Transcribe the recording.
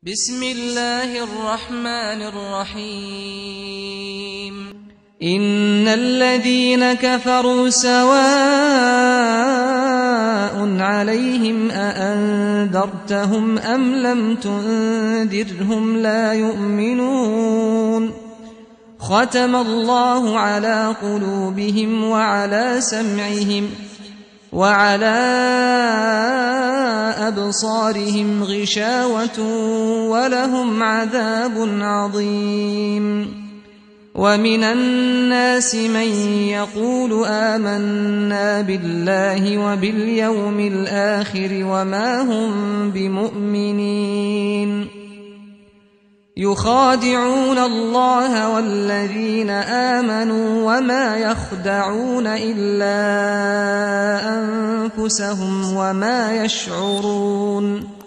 بسم الله الرحمن الرحيم إن الذين كفروا سواء عليهم أأنذرتهم أم لم تنذرهم لا يؤمنون ختم الله على قلوبهم وعلى سمعهم وعلى أبصارهم غشاوة ولهم عذاب عظيم ومن الناس من يقول آمنا بالله وباليوم الآخر وما هم بمؤمنين يخادعون الله والذين آمنوا وما يخدعون إلا أنفسهم وما يشعرون